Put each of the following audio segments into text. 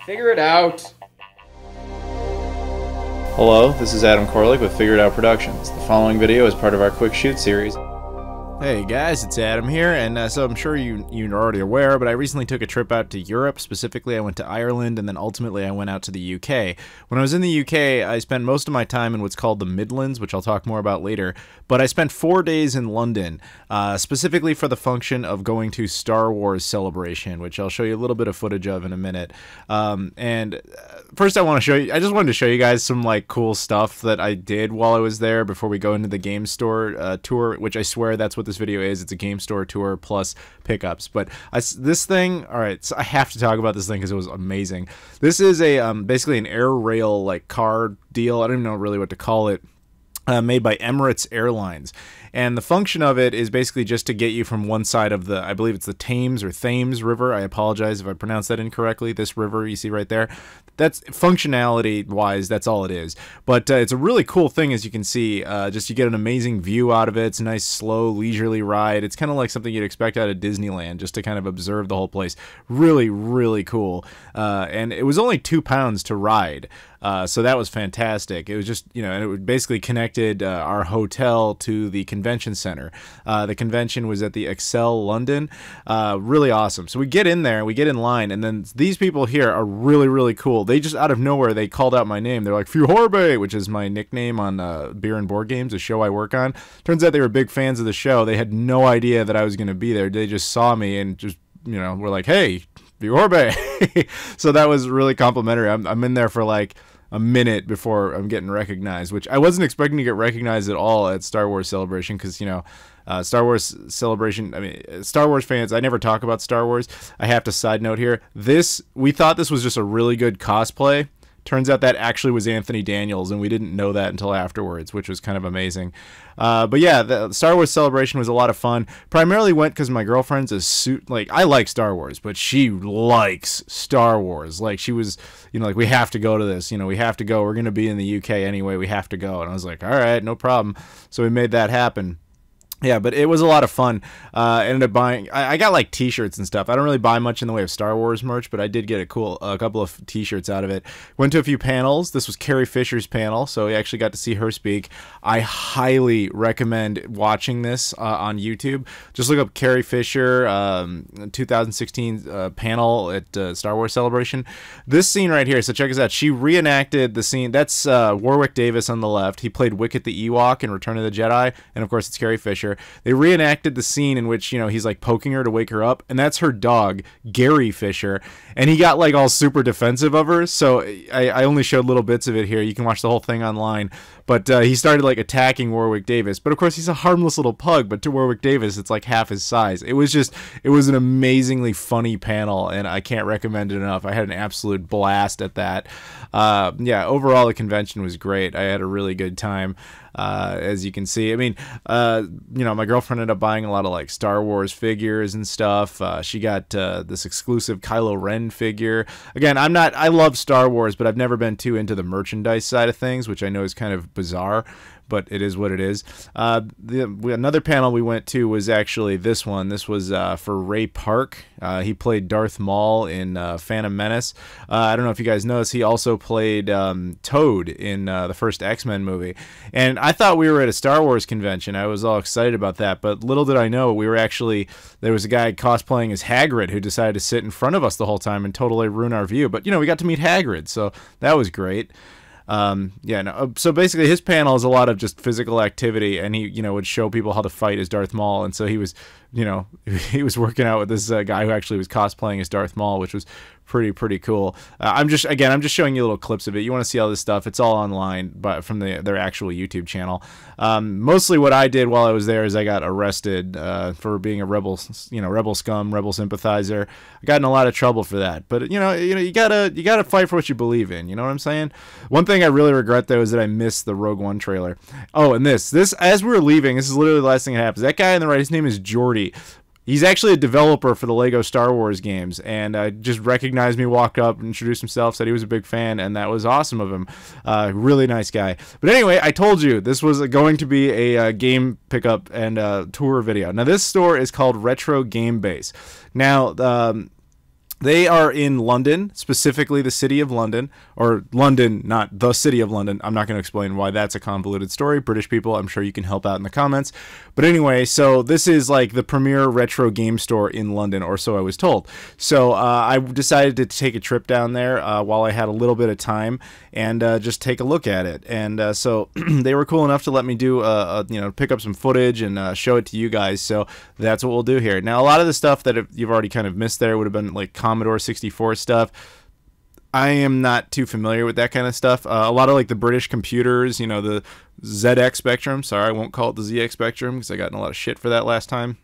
Figure it out. Hello, this is Adam Koralik with Figure It Out Productions. The following video is part of our Quick Shoot series. Hey guys, it's Adam here, and so I'm sure you're already aware, but I recently took a trip out to Europe. Specifically, I went to Ireland, and then ultimately I went out to the UK. When I was in the UK, I spent most of my time in what's called the Midlands, which I'll talk more about later, but I spent 4 days in London, specifically for the function of going to Star Wars Celebration, which I'll show you a little bit of footage of in a minute. And first I just wanted to show you guys some like cool stuff that I did while I was there before we go into the game store tour, which I swear that's what this video is. It's a game store tour plus pickups. But this thing, all right, so I have to talk about this thing because it was amazing. This is a basically an air rail like car deal. I don't even know really what to call it. Made by Emirates Airlines. And the function of it is basically just to get you from one side of the, I believe it's the Thames River. I apologize if I pronounced that incorrectly. This river you see right there. That's functionality-wise, that's all it is. But it's a really cool thing, as you can see. Just you get an amazing view out of it. It's a nice, slow, leisurely ride. It's kind of like something you'd expect out of Disneyland, just to kind of observe the whole place. Really, really cool. And it was only £2 to ride. So that was fantastic. It was just, you know, and it basically connected our hotel to the convention center. The convention was at the Excel London. Really awesome. So we get in there, we get in line, and then these people here are really, really cool. They just out of nowhere, they called out my name. They're like, Fjorbe, which is my nickname on Beer and Board Games, a show I work on. Turns out they were big fans of the show. They had no idea that I was going to be there. They just saw me and just, you know, were like, hey, Fjorbe. So that was really complimentary. I'm in there for like a minute before I'm getting recognized, which I wasn't expecting to get recognized at all at Star Wars Celebration because, you know, Star Wars Celebration, I mean, Star Wars fans, I never talk about Star Wars. I have to side note here. We thought this was just a really good cosplay. Turns out that actually was Anthony Daniels, and we didn't know that until afterwards, which was kind of amazing. But yeah, the Star Wars Celebration was a lot of fun. Primarily went because my girlfriend's I like Star Wars, but she likes Star Wars. Like, she was, you know, like, we have to go to this. You know, we have to go. We're going to be in the UK anyway. We have to go. And I was like, all right, no problem. So we made that happen. Yeah, but it was a lot of fun. Ended up buying, I got like t-shirts and stuff. I don't really buy much in the way of Star Wars merch, but I did get a couple of t-shirts out of it. Went to a few panels. This was Carrie Fisher's panel, so we actually got to see her speak. I highly recommend watching this on YouTube. Just look up Carrie Fisher 2016 panel at Star Wars Celebration. This scene right here, so check this out. She reenacted the scene. That's Warwick Davis on the left. He played Wicket the Ewok in Return of the Jedi, and of course it's Carrie Fisher. They reenacted the scene in which, you know, he's like poking her to wake her up, and that's her dog, Gary Fisher, and he got like all super defensive of her. So I only showed little bits of it here. You can watch the whole thing online. But he started like attacking Warwick Davis. But of course he's a harmless little pug, but to Warwick Davis it's like half his size. It was an amazingly funny panel, and I can't recommend it enough. I had an absolute blast at that. Yeah, overall the convention was great. I had a really good time. As you can see, I mean, you know, my girlfriend ended up buying a lot of like Star Wars figures and stuff. She got this exclusive Kylo Ren figure. Again, I love Star Wars, but I've never been too into the merchandise side of things, which I know is kind of bizarre, but it is what it is. Another panel we went to was actually this one. This was for Ray Park. He played Darth Maul in Phantom Menace. I don't know if you guys noticed, he also played Toad in the first X-Men movie. And I thought we were at a Star Wars convention. I was all excited about that, but little did I know there was a guy cosplaying as Hagrid who decided to sit in front of us the whole time and totally ruin our view. But, you know, we got to meet Hagrid, so that was great. Yeah, no, so basically his panel is a lot of just physical activity, and he, you know, would show people how to fight as Darth Maul, and so he was, you know, he was working out with this guy who actually was cosplaying as Darth Maul, which was pretty cool. I'm just showing you little clips of it. You want to see all this stuff, it's all online, but from their actual YouTube channel. Mostly what I did while I was there is I got arrested for being a rebel scum, rebel sympathizer. I got in a lot of trouble for that, but you gotta fight for what you believe in. You know what I'm saying? One thing I really regret though is that I missed the Rogue One trailer. Oh, and this as we were leaving, this is literally the last thing that happens. That guy on the right, his name is Jordy. He's actually a developer for the Lego Star Wars games, and just recognized me, walked up, introduced himself, said he was a big fan, and that was awesome of him. Really nice guy. But anyway, I told you this was going to be a game pickup and tour video. Now, this store is called Retro Game Base. Now, They are in London, specifically the city of London, or London, not the city of London. I'm not going to explain why that's a convoluted story. British people, I'm sure you can help out in the comments. But anyway, so this is like the premier retro game store in London, or so I was told. So I decided to take a trip down there while I had a little bit of time and just take a look at it. And so they were cool enough to let me do, pick up some footage and show it to you guys. So that's what we'll do here. Now, a lot of the stuff that you've already kind of missed there would have been like Commodore 64 stuff. I am not too familiar with that kind of stuff. A lot of like the British computers, you know, the ZX Spectrum. Sorry, I won't call it the ZX Spectrum because I got in a lot of shit for that last time.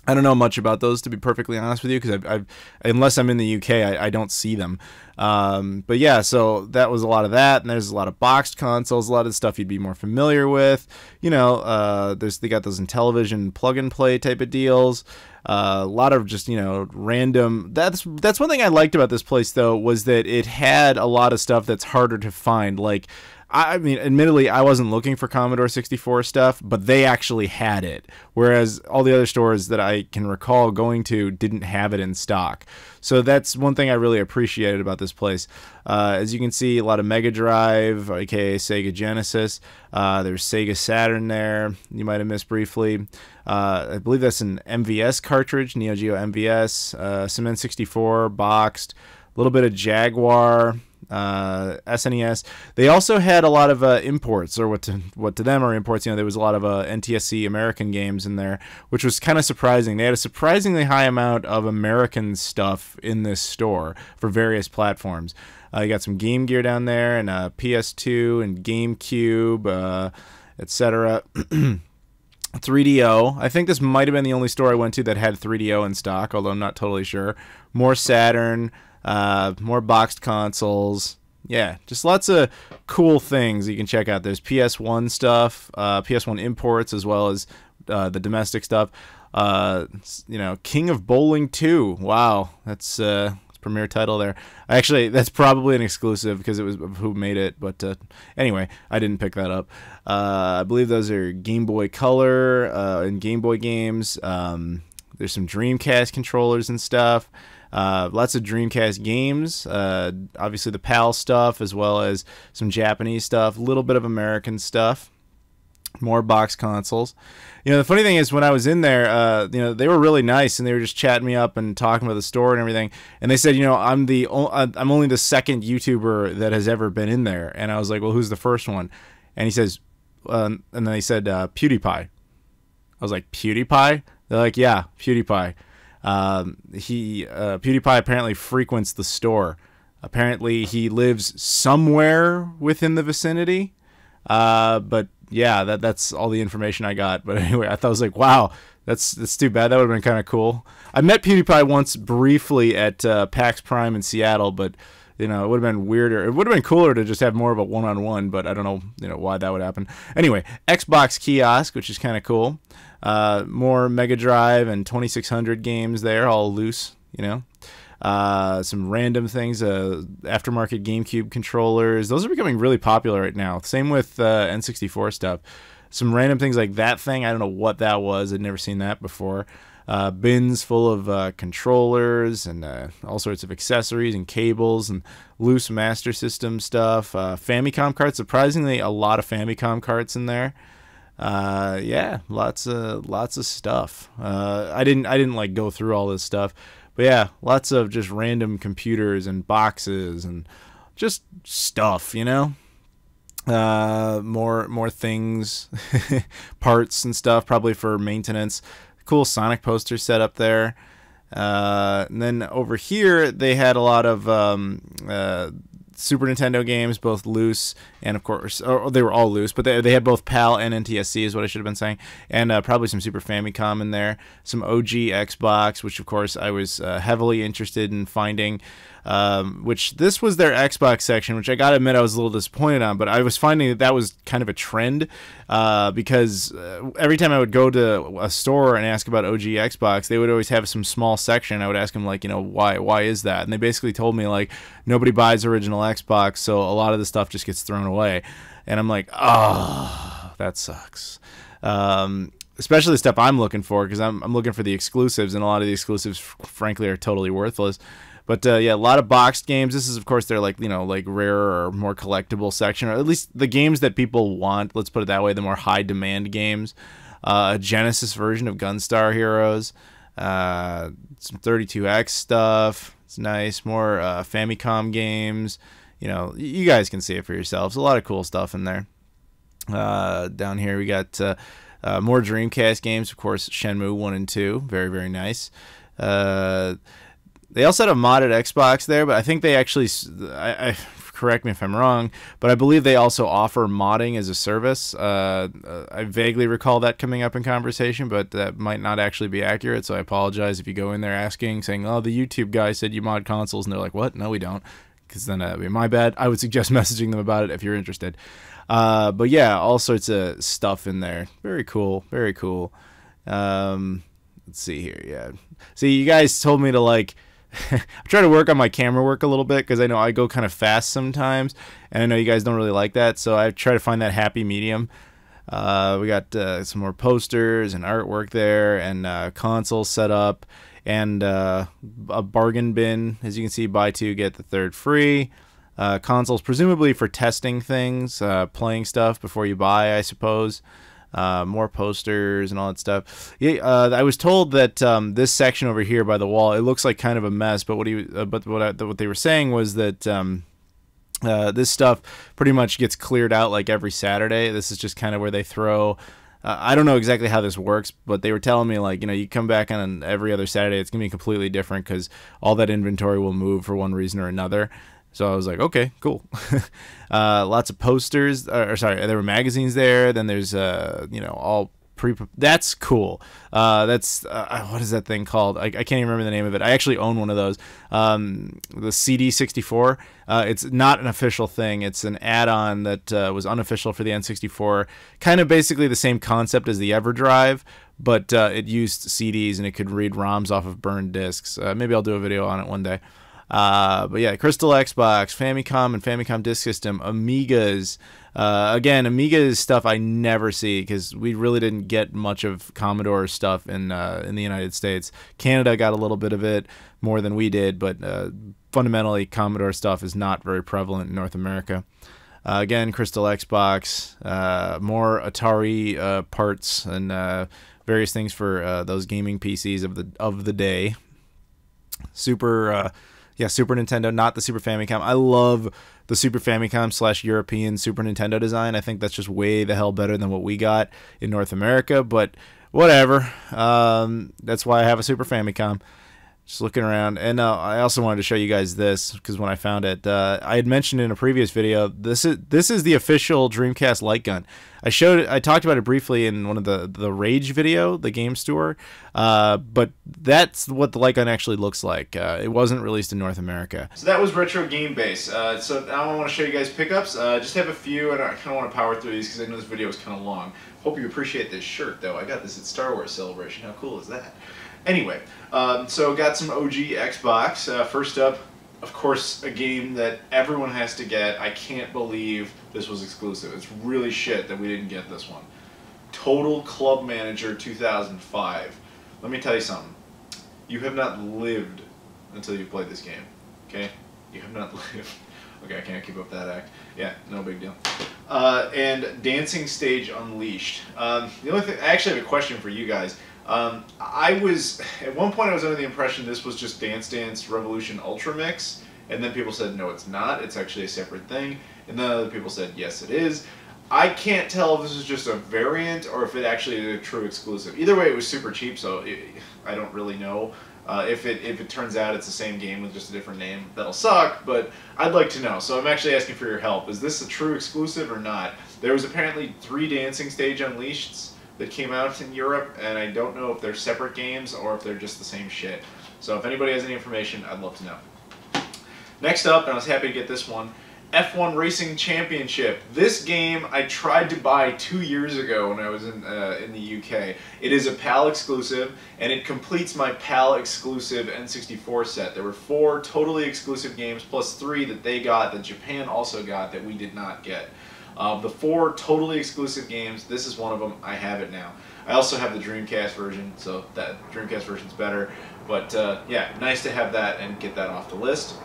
I don't know much about those, to be perfectly honest with you, because I've unless I'm in the UK, I don't see them. But yeah, so that was a lot of that, and there's a lot of boxed consoles, a lot of stuff you'd be more familiar with. You know, they got those in television plug and play type of deals. A lot of just, you know, random. That's one thing I liked about this place, though, was that it had a lot of stuff that's harder to find. Like, I mean, admittedly, I wasn't looking for Commodore 64 stuff, but they actually had it, whereas all the other stores that I can recall going to didn't have it in stock. So that's one thing I really appreciated about this place. As you can see, a lot of Mega Drive, aka Sega Genesis. There's Sega Saturn there, you might have missed briefly. I believe that's an MVS cartridge, Neo Geo MVS, some N64 boxed, a little bit of Jaguar, SNES. They also had a lot of imports, or what to them are imports. You know, there was a lot of NTSC American games in there, which was kind of surprising. They had a surprisingly high amount of American stuff in this store for various platforms. You got some Game Gear down there, and PS2 and GameCube, etc. 3DO. I think this might have been the only store I went to that had 3DO in stock, although I'm not totally sure. More Saturn, more boxed consoles. Yeah, just lots of cool things you can check out. There's PS1 stuff, PS1 imports, as well as the domestic stuff. You know, King of Bowling 2. Wow, that's premiere title there. Actually, that's probably an exclusive because it was who made it, but anyway, I didn't pick that up. I believe those are Game Boy Color and Game Boy games. There's some Dreamcast controllers and stuff. Lots of Dreamcast games. Obviously the PAL stuff, as well as some Japanese stuff, a little bit of American stuff. More box consoles. You know, the funny thing is, when I was in there, you know, they were really nice, and they were just chatting me up and talking about the store and everything. And they said, you know, I'm only the second YouTuber that has ever been in there. And I was like, well, who's the first one? And he says, and then they said PewDiePie. I was like, PewDiePie? They're like, yeah, PewDiePie. PewDiePie apparently frequents the store. Apparently he lives somewhere within the vicinity. But yeah, that's all the information I got. But anyway, I thought, I was like, wow, that's too bad. That would have been kind of cool. I met PewDiePie once briefly at PAX Prime in Seattle, but you know, it would have been weirder. It would have been cooler to just have more of a one-on-one, but I don't know, you know, why that would happen. Anyway, Xbox Kiosk, which is kind of cool. More Mega Drive and 2600 games there, all loose, you know. Some random things, aftermarket GameCube controllers. Those are becoming really popular right now. Same with N64 stuff. Some random things like that thing. I don't know what that was. I'd never seen that before. Bins full of controllers and all sorts of accessories and cables and loose Master System stuff. Famicom carts. Surprisingly, a lot of Famicom carts in there. Yeah, lots of stuff. I didn't like go through all this stuff. But yeah, lots of just random computers and boxes and just stuff, you know. More things, parts and stuff, probably for maintenance. Cool Sonic poster set up there. And then over here they had a lot of Super Nintendo games, both loose and, of course, or they were all loose, but they had both PAL and NTSC is what I should have been saying, and probably some Super Famicom in there, some OG Xbox, which, of course, I was heavily interested in finding, which this was their Xbox section, which I gotta admit I was a little disappointed on, but I was finding that was kind of a trend, because every time I would go to a store and ask about OG Xbox, they would always have some small section. I would ask them, like, you know, why is that? And they basically told me, like, nobody buys original Xbox, so a lot of the stuff just gets thrown away. And I'm like, oh, that sucks. Especially the stuff I'm looking for, because I'm looking for the exclusives, and a lot of the exclusives, frankly, are totally worthless. But yeah, a lot of boxed games. This is, of course, they're like, you know, like rarer or more collectible section, or at least the games that people want. Let's put it that way. The more high demand games. A Genesis version of Gunstar Heroes. Some 32X stuff. It's nice. More Famicom games. You know, you guys can see it for yourselves. A lot of cool stuff in there. Down here we got more Dreamcast games, of course. Shenmue 1 and 2, very, very nice. They also had a modded Xbox there, but I think they actually, correct me if I'm wrong, but I believe they also offer modding as a service. I vaguely recall that coming up in conversation, but that might not actually be accurate, so I apologize if you go in there asking, saying, oh, the YouTube guy said you mod consoles, and they're like, what? No, we don't. Because then that'd be my bad. I would suggest messaging them about it if you're interested. But yeah, all sorts of stuff in there. Very cool. Very cool. Let's see here. Yeah. See, you guys told me to like I'm trying to work on my camera work a little bit because I know I go kind of fast sometimes, and I know you guys don't really like that, so I try to find that happy medium. We got some more posters and artwork there, and consoles set up, and a bargain bin. As you can see, buy two, get the third free. Consoles presumably for testing things, playing stuff before you buy, I suppose. More posters and all that stuff. Yeah, I was told that this section over here by the wall, it looks like kind of a mess, but what they were saying was that this stuff pretty much gets cleared out like every Saturday. This is just kind of where they throw. I don't know exactly how this works, but they were telling me, like, you know, you come back on every other Saturday, it's gonna be completely different because all that inventory will move for one reason or another. So I was like, okay, cool. Lots of posters, sorry, there were magazines there. Then there's, you know, all that's cool. That's, what is that thing called? I can't even remember the name of it. I actually own one of those. The CD64. It's not an official thing. It's an add-on that was unofficial for the N64. Kind of basically the same concept as the EverDrive, but it used CDs and it could read ROMs off of burned discs. Maybe I'll do a video on it one day. But yeah, Crystal Xbox, Famicom and Famicom Disk System, Amigas. Again, Amiga is stuff I never see because we really didn't get much of Commodore stuff in the United States. Canada got a little bit of it, more than we did, but fundamentally Commodore stuff is not very prevalent in North America. Again, Crystal Xbox, more Atari parts and various things for those gaming PCs of the day. Yeah, Super Nintendo, not the Super Famicom. I love the Super Famicom / European Super Nintendo design. I think that's just way the hell better than what we got in North America, but whatever. That's why I have a Super Famicom. Just looking around. And I also wanted to show you guys this, because when I found it, I had mentioned in a previous video, this is the official Dreamcast light gun. I talked about it briefly in one of the Rage video, the game store, but that's what the light gun actually looks like. It wasn't released in North America. So that was Retro Game Base. So now I want to show you guys pickups. Just have a few, and I kind of want to power through these because I know this video is kind of long. Hope you appreciate this shirt, though. I got this at Star Wars Celebration. How cool is that? Anyway, so got some OG Xbox. First up, of course, a game that everyone has to get. I can't believe this was exclusive. It's really shit that we didn't get this one. Total Club Manager 2005. Let me tell you something. You have not lived until you've played this game. Okay? You have not lived. Okay, I can't keep up that act. Yeah, no big deal. And Dancing Stage Unleashed. The only thing, I actually have a question for you guys. At one point I was under the impression this was just Dance Dance Revolution Ultra Mix, and then people said no, it's not, it's actually a separate thing, and then other people said yes, it is. I can't tell if this is just a variant or if it actually is a true exclusive. Either way, it was super cheap, so I don't really know. If it turns out it's the same game with just a different name, that'll suck, but I'd like to know. So I'm actually asking for your help. Is this a true exclusive or not? There was apparently 3 Dancing Stage Unleashed that came out in Europe, and I don't know if they're separate games or if they're just the same shit. So if anybody has any information, I'd love to know. Next up, and I was happy to get this one, F1 Racing Championship. This game I tried to buy 2 years ago when I was in the UK. It is a PAL exclusive, and it completes my PAL exclusive N64 set. There were 4 totally exclusive games, plus 3 that they got, that Japan also got, that we did not get. The 4 totally exclusive games, this is one of them. I have it now. I also have the Dreamcast version, so that Dreamcast version's better. But yeah, nice to have that and get that off the list.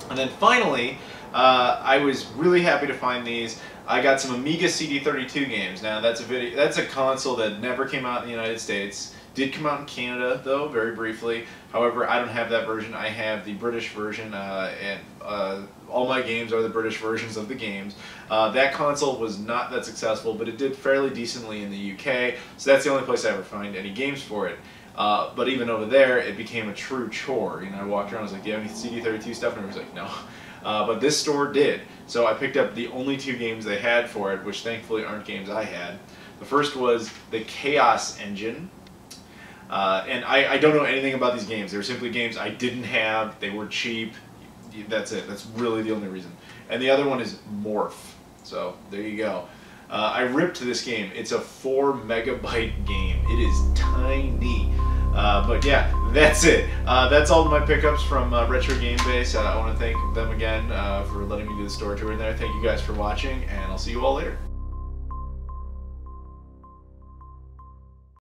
And then finally, I was really happy to find these. I got some Amiga CD32 games. Now that's a console that never came out in the United States. Did come out in Canada though, very briefly. However, I don't have that version. I have the British version, and all my games are the British versions of the games. That console was not that successful, but it did fairly decently in the UK. So that's the only place I ever find any games for it. But even over there, it became a true chore. You know, I walked around, I was like, do you have any CD32 stuff? And everyone's like, no. But this store did. So I picked up the only 2 games they had for it, which thankfully aren't games I had. The first was the Kiosk engine. And I don't know anything about these games. They were simply games I didn't have. They were cheap. That's it. That's really the only reason. And the other one is Morph. So there you go. I ripped this game. It's a 4 megabyte game. It is tiny. But yeah, that's it. That's all of my pickups from Retro Game Base. I want to thank them again for letting me do the store tour in there. Thank you guys for watching, and I'll see you all later.